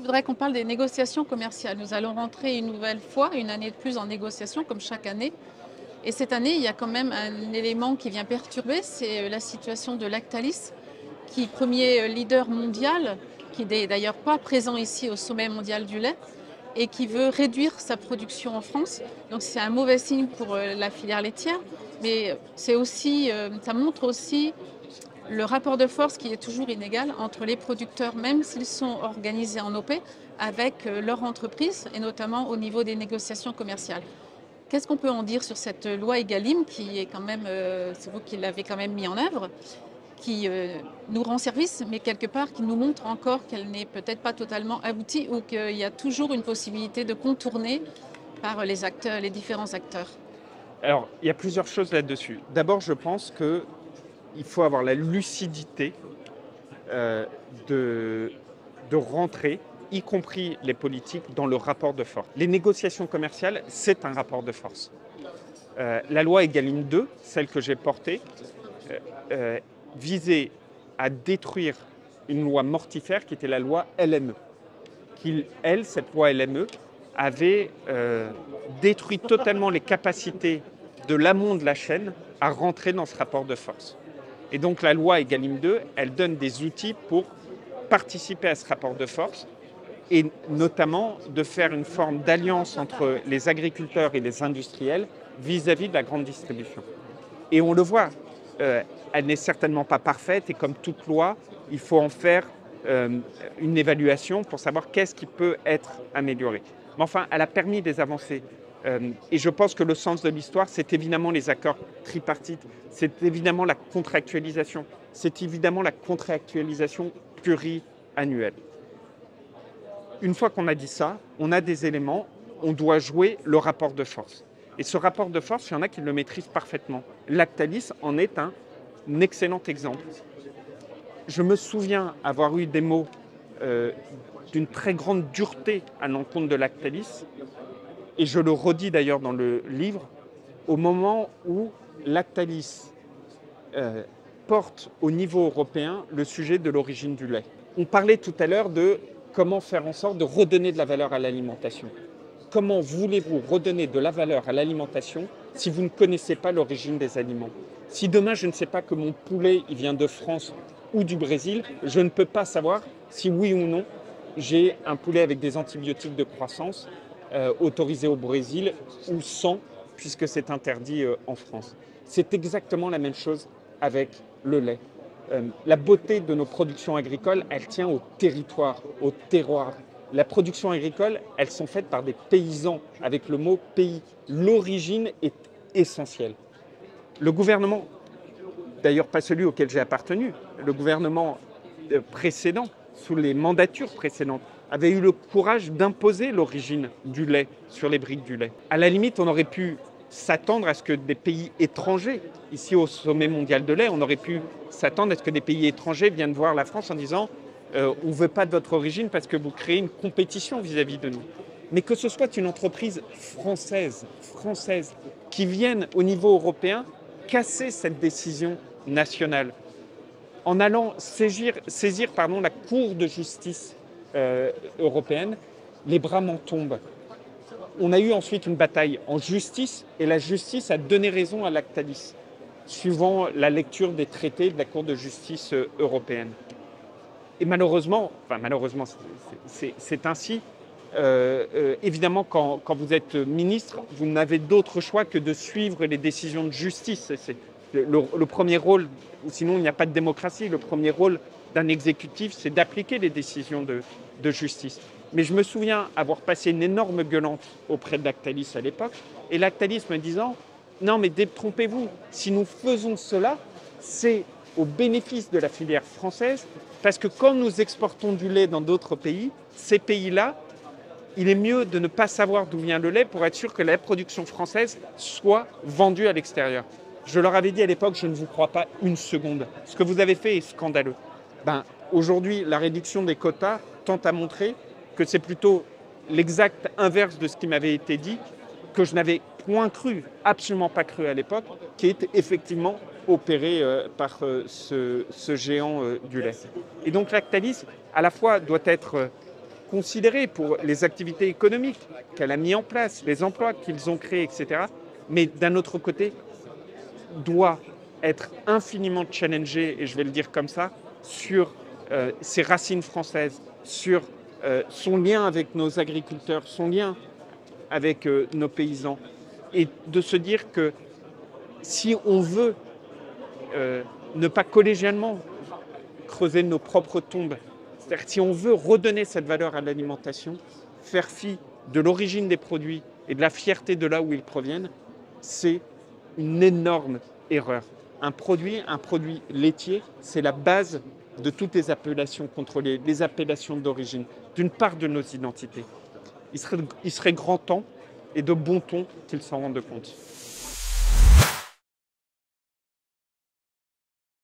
voudrais qu'on parle des négociations commerciales. Nous allons rentrer une nouvelle fois, une année de plus en négociation, comme chaque année. Et cette année, il y a quand même un élément qui vient perturber, c'est la situation de Lactalis, qui est premier leader mondial, qui n'est d'ailleurs pas présent ici au sommet mondial du lait, et qui veut réduire sa production en France. Donc c'est un mauvais signe pour la filière laitière, mais c'est aussi, ça montre aussi le rapport de force qui est toujours inégal entre les producteurs, même s'ils sont organisés en OP, avec leur entreprise, et notamment au niveau des négociations commerciales. Qu'est-ce qu'on peut en dire sur cette loi Egalim qui est quand même, c'est vous qui l'avez quand même mis en œuvre, qui nous rend service, mais quelque part qui nous montre encore qu'elle n'est peut-être pas totalement aboutie ou qu'il y a toujours une possibilité de contourner par les acteurs, les différents acteurs. Alors, il y a plusieurs choses là-dessus. D'abord, je pense qu'il faut avoir la lucidité euh, de, de rentrer, y compris les politiques, dans le rapport de force. Les négociations commerciales, c'est un rapport de force. La loi Egalim 2, celle que j'ai portée, visait à détruire une loi mortifère qui était la loi LME. Cette loi LME, avait détruit totalement les capacités de l'amont de la chaîne à rentrer dans ce rapport de force. Et donc la loi Egalim 2, elle donne des outils pour participer à ce rapport de force et notamment de faire une forme d'alliance entre les agriculteurs et les industriels vis-à-vis de la grande distribution. Et on le voit, elle n'est certainement pas parfaite et comme toute loi, il faut en faire une évaluation pour savoir qu'est-ce qui peut être amélioré. Mais enfin, elle a permis des avancées. Et je pense que le sens de l'histoire, c'est évidemment les accords tripartites, c'est évidemment la contractualisation, c'est évidemment la contractualisation pluriannuelle. Une fois qu'on a dit ça, on a des éléments, on doit jouer le rapport de force. Et ce rapport de force, il y en a qui le maîtrisent parfaitement. Lactalis en est un excellent exemple. Je me souviens avoir eu des mots d'une très grande dureté à l'encontre de Lactalis, et je le redis d'ailleurs dans le livre, au moment où Lactalis porte au niveau européen le sujet de l'origine du lait. On parlait tout à l'heure de comment faire en sorte de redonner de la valeur à l'alimentation. Comment voulez-vous redonner de la valeur à l'alimentation si vous ne connaissez pas l'origine des aliments? Si demain je ne sais pas que mon poulet il vient de France ou du Brésil, je ne peux pas savoir si oui ou non j'ai un poulet avec des antibiotiques de croissance autorisé au Brésil ou sans, puisque c'est interdit en France. C'est exactement la même chose avec le lait. La beauté de nos productions agricoles, elle tient au territoire, au terroir. La production agricole, elles sont faites par des paysans, avec le mot pays. L'origine est essentielle. Le gouvernement, d'ailleurs pas celui auquel j'ai appartenu, le gouvernement précédent, sous les mandatures précédentes, avait eu le courage d'imposer l'origine du lait sur les briques du lait. À la limite, on aurait pu s'attendre à ce que des pays étrangers, ici au sommet mondial de lait, on aurait pu s'attendre à ce que des pays étrangers viennent voir la France en disant on ne veut pas de votre origine parce que vous créez une compétition vis-à-vis de nous. Mais que ce soit une entreprise française qui vienne au niveau européen casser cette décision nationale en allant saisir la Cour de justice européenne, les bras m'en tombent. On a eu ensuite une bataille en justice et la justice a donné raison à Lactalis, suivant la lecture des traités de la Cour de justice européenne. Et malheureusement, c'est ainsi. Évidemment, quand vous êtes ministre, vous n'avez d'autre choix que de suivre les décisions de justice. C'est le premier rôle, ou sinon il n'y a pas de démocratie, le premier rôle d'un exécutif, c'est d'appliquer les décisions de justice. Mais je me souviens avoir passé une énorme gueulante auprès de Lactalis à l'époque, et Lactalis me disant « Non mais détrompez-vous, si nous faisons cela, c'est au bénéfice de la filière française, parce que quand nous exportons du lait dans d'autres pays, ces pays-là, il est mieux de ne pas savoir d'où vient le lait pour être sûr que la production française soit vendue à l'extérieur. » Je leur avais dit à l'époque, je ne vous crois pas une seconde. Ce que vous avez fait est scandaleux. Aujourd'hui, la réduction des quotas tend à montrer que c'est plutôt l'exact inverse de ce qui m'avait été dit, que je n'avais point cru, absolument pas cru à l'époque, qui est effectivement opéré par ce géant du lait. Et donc Lactalis, à la fois, doit être considéré pour les activités économiques qu'elle a mis en place, les emplois qu'ils ont créés, etc. Mais d'un autre côté, doit être infiniment challengé, et je vais le dire comme ça, sur ses racines françaises, sur son lien avec nos agriculteurs, son lien avec nos paysans, et de se dire que si on veut ne pas collégialement creuser nos propres tombes, c'est-à-dire si on veut redonner cette valeur à l'alimentation, faire fi de l'origine des produits et de la fierté de là où ils proviennent, c'est une énorme erreur. Un produit laitier, c'est la base de toutes les appellations contrôlées, les appellations d'origine, d'une part de nos identités. Il serait grand temps et de bon ton qu'ils s'en rendent compte.